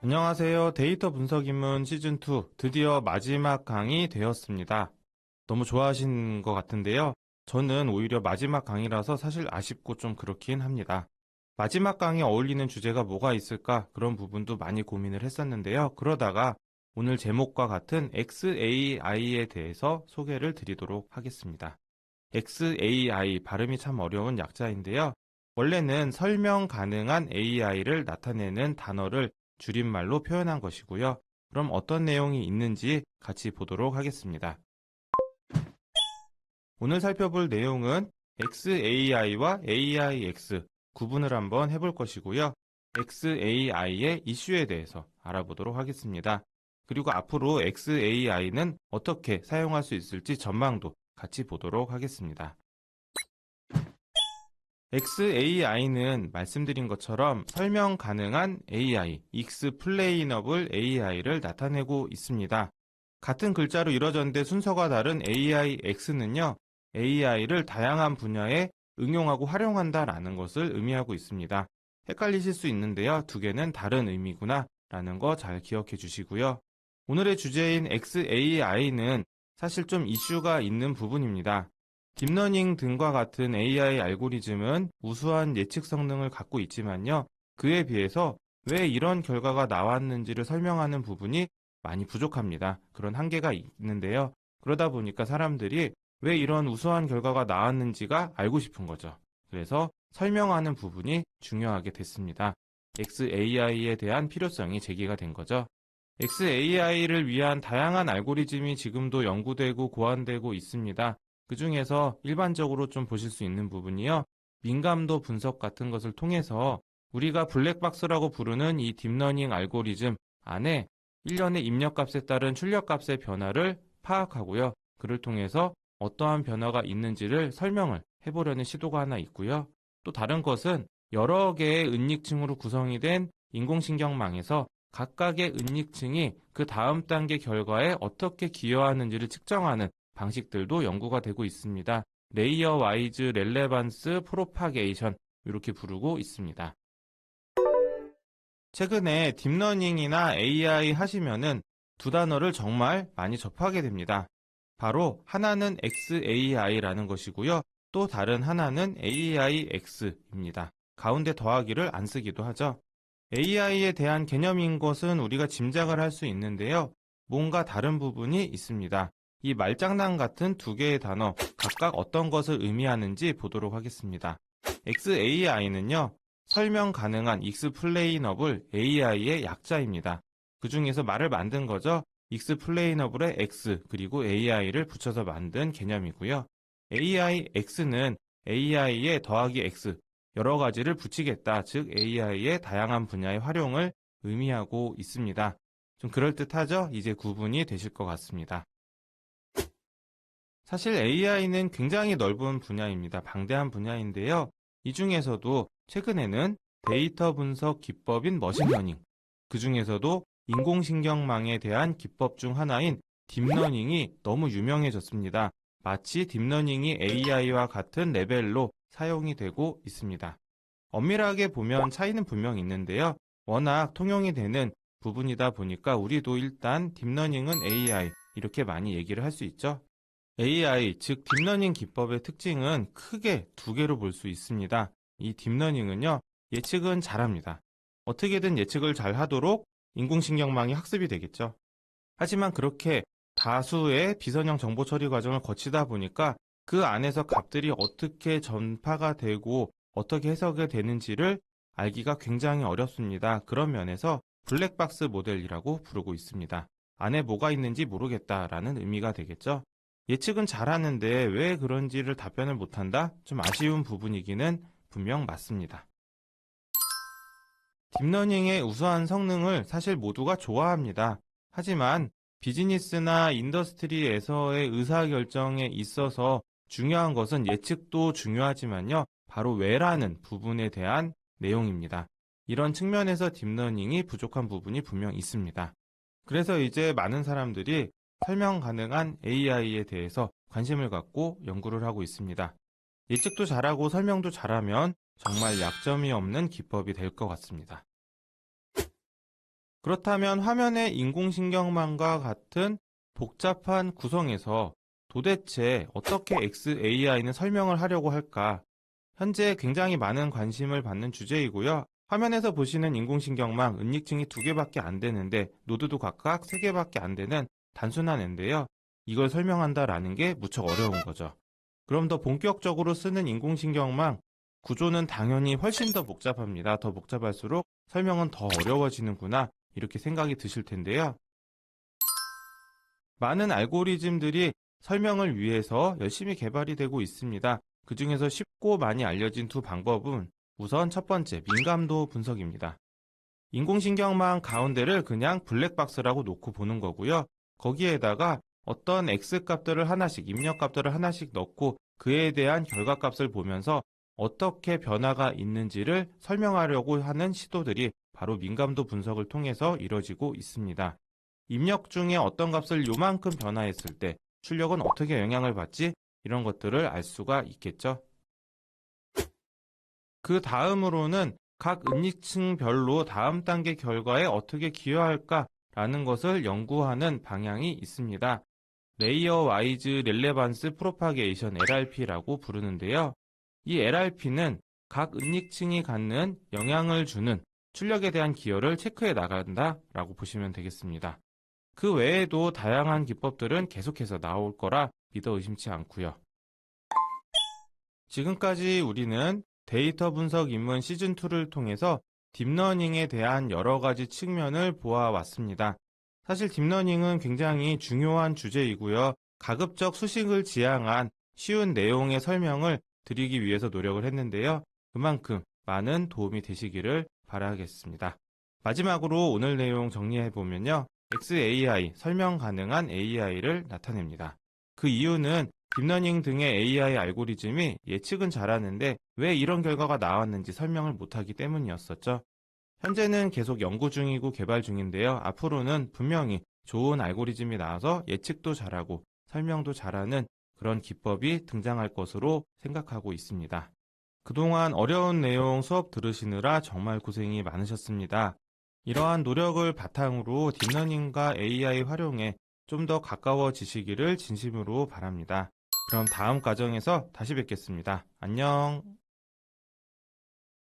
안녕하세요. 데이터 분석 입문 시즌2 드디어 마지막 강의 되었습니다. 너무 좋아하신 것 같은데요. 저는 오히려 마지막 강의라서 사실 아쉽고 좀 그렇긴 합니다. 마지막 강의에 어울리는 주제가 뭐가 있을까 그런 부분도 많이 고민을 했었는데요. 그러다가 오늘 제목과 같은 XAI에 대해서 소개를 드리도록 하겠습니다. XAI 발음이 참 어려운 약자인데요. 원래는 설명 가능한 AI를 나타내는 단어를 줄임말로 표현한 것이고요. 그럼 어떤 내용이 있는지 같이 보도록 하겠습니다. 오늘 살펴볼 내용은 XAI와 AIX 구분을 한번 해볼 것이고요. XAI의 이슈에 대해서 알아보도록 하겠습니다. 그리고 앞으로 XAI는 어떻게 사용할 수 있을지 전망도 같이 보도록 하겠습니다. XAI는 말씀드린 것처럼 설명 가능한 AI, Explainable AI를 나타내고 있습니다. 같은 글자로 이루어졌는데 순서가 다른 AIX는요, AI를 다양한 분야에 응용하고 활용한다라는 것을 의미하고 있습니다. 헷갈리실 수 있는데요, 두 개는 다른 의미구나 라는 거 잘 기억해 주시고요. 오늘의 주제인 XAI는 사실 좀 이슈가 있는 부분입니다. 딥러닝 등과 같은 AI 알고리즘은 우수한 예측 성능을 갖고 있지만요. 그에 비해서 왜 이런 결과가 나왔는지를 설명하는 부분이 많이 부족합니다. 그런 한계가 있는데요. 그러다 보니까 사람들이 왜 이런 우수한 결과가 나왔는지가 알고 싶은 거죠. 그래서 설명하는 부분이 중요하게 됐습니다. XAI에 대한 필요성이 제기가 된 거죠. XAI를 위한 다양한 알고리즘이 지금도 연구되고 고안되고 있습니다. 그 중에서 일반적으로 좀 보실 수 있는 부분이요. 민감도 분석 같은 것을 통해서 우리가 블랙박스라고 부르는 이 딥러닝 알고리즘 안에 일련의 입력값에 따른 출력값의 변화를 파악하고요. 그를 통해서 어떠한 변화가 있는지를 설명을 해보려는 시도가 하나 있고요. 또 다른 것은 여러 개의 은닉층으로 구성이 된 인공신경망에서 각각의 은닉층이 그 다음 단계 결과에 어떻게 기여하는지를 측정하는 방식들도 연구가 되고 있습니다. 레이어 와이즈 렐레반스 프로파게이션 이렇게 부르고 있습니다. 최근에 딥러닝이나 AI 하시면은 두 단어를 정말 많이 접하게 됩니다. 바로 하나는 XAI라는 것이고요. 또 다른 하나는 AIX입니다. 가운데 더하기를 안 쓰기도 하죠. AI에 대한 개념인 것은 우리가 짐작을 할 수 있는데요. 뭔가 다른 부분이 있습니다. 이 말장난 같은 두 개의 단어 각각 어떤 것을 의미하는지 보도록 하겠습니다. XAI는요. 설명 가능한 Explainable AI의 약자입니다. 그 중에서 말을 만든 거죠. Explainable의 X 그리고 AI를 붙여서 만든 개념이고요. AIX는 AI의 더하기 X 여러 가지를 붙이겠다. 즉 AI의 다양한 분야의 활용을 의미하고 있습니다. 좀 그럴듯하죠? 이제 구분이 되실 것 같습니다. 사실 AI는 굉장히 넓은 분야입니다. 방대한 분야인데요. 이 중에서도 최근에는 데이터 분석 기법인 머신러닝, 그 중에서도 인공신경망에 대한 기법 중 하나인 딥러닝이 너무 유명해졌습니다. 마치 딥러닝이 AI와 같은 레벨로 사용이 되고 있습니다. 엄밀하게 보면 차이는 분명 있는데요. 워낙 통용이 되는 부분이다 보니까 우리도 일단 딥러닝은 AI 이렇게 많이 얘기를 할 수 있죠. AI, 즉 딥러닝 기법의 특징은 크게 두 개로 볼 수 있습니다. 이 딥러닝은요, 예측은 잘합니다. 어떻게든 예측을 잘 하도록 인공신경망이 학습이 되겠죠. 하지만 그렇게 다수의 비선형 정보 처리 과정을 거치다 보니까 그 안에서 값들이 어떻게 전파가 되고 어떻게 해석이 되는지를 알기가 굉장히 어렵습니다. 그런 면에서 블랙박스 모델이라고 부르고 있습니다. 안에 뭐가 있는지 모르겠다라는 의미가 되겠죠. 예측은 잘하는데 왜 그런지를 답변을 못한다? 좀 아쉬운 부분이기는 분명 맞습니다. 딥러닝의 우수한 성능을 사실 모두가 좋아합니다. 하지만 비즈니스나 인더스트리에서의 의사결정에 있어서 중요한 것은 예측도 중요하지만요. 바로 왜라는 부분에 대한 내용입니다. 이런 측면에서 딥러닝이 부족한 부분이 분명 있습니다. 그래서 이제 많은 사람들이 설명 가능한 AI에 대해서 관심을 갖고 연구를 하고 있습니다. 예측도 잘하고 설명도 잘하면 정말 약점이 없는 기법이 될 것 같습니다. 그렇다면 화면의 인공신경망과 같은 복잡한 구성에서 도대체 어떻게 XAI는 설명을 하려고 할까? 현재 굉장히 많은 관심을 받는 주제이고요. 화면에서 보시는 인공신경망, 은닉층이 2개밖에 안 되는데 노드도 각각 3개밖에 안 되는 단순한 앤데요. 이걸 설명한다라는 게 무척 어려운 거죠. 그럼 더 본격적으로 쓰는 인공신경망 구조는 당연히 훨씬 더 복잡합니다. 더 복잡할수록 설명은 더 어려워지는구나 이렇게 생각이 드실 텐데요. 많은 알고리즘들이 설명을 위해서 열심히 개발이 되고 있습니다. 그 중에서 쉽고 많이 알려진 2방법은 우선 첫 번째, 민감도 분석입니다. 인공신경망 가운데를 그냥 블랙박스라고 놓고 보는 거고요. 거기에다가 어떤 X값들을 하나씩, 입력값들을 하나씩 넣고 그에 대한 결과값을 보면서 어떻게 변화가 있는지를 설명하려고 하는 시도들이 바로 민감도 분석을 통해서 이루어지고 있습니다. 입력 중에 어떤 값을 요만큼 변화했을 때 출력은 어떻게 영향을 받지? 이런 것들을 알 수가 있겠죠. 그 다음으로는 각 은닉층별로 다음 단계 결과에 어떻게 기여할까라는 것을 연구하는 방향이 있습니다. 레이어 와이즈 렐레반스 프로파게이션 LRP라고 부르는데요. 이 LRP는 각 은닉층이 갖는 영향을 주는 출력에 대한 기여를 체크해 나간다라고 보시면 되겠습니다. 그 외에도 다양한 기법들은 계속해서 나올 거라 믿어 의심치 않고요. 지금까지 우리는 데이터 분석 입문 시즌2를 통해서 딥러닝에 대한 여러 가지 측면을 보아왔습니다. 사실 딥러닝은 굉장히 중요한 주제이고요. 가급적 수식을 지향한 쉬운 내용의 설명을 드리기 위해서 노력을 했는데요. 그만큼 많은 도움이 되시기를 바라겠습니다. 마지막으로 오늘 내용 정리해보면요. XAI, 설명 가능한 AI를 나타냅니다. 그 이유는 딥러닝 등의 AI 알고리즘이 예측은 잘하는데 왜 이런 결과가 나왔는지 설명을 못하기 때문이었었죠. 현재는 계속 연구 중이고 개발 중인데요. 앞으로는 분명히 좋은 알고리즘이 나와서 예측도 잘하고 설명도 잘하는 그런 기법이 등장할 것으로 생각하고 있습니다. 그동안 어려운 내용 수업 들으시느라 정말 고생이 많으셨습니다. 이러한 노력을 바탕으로 딥러닝과 AI 활용에 좀 더 가까워지시기를 진심으로 바랍니다. 그럼 다음 과정에서 다시 뵙겠습니다. 안녕.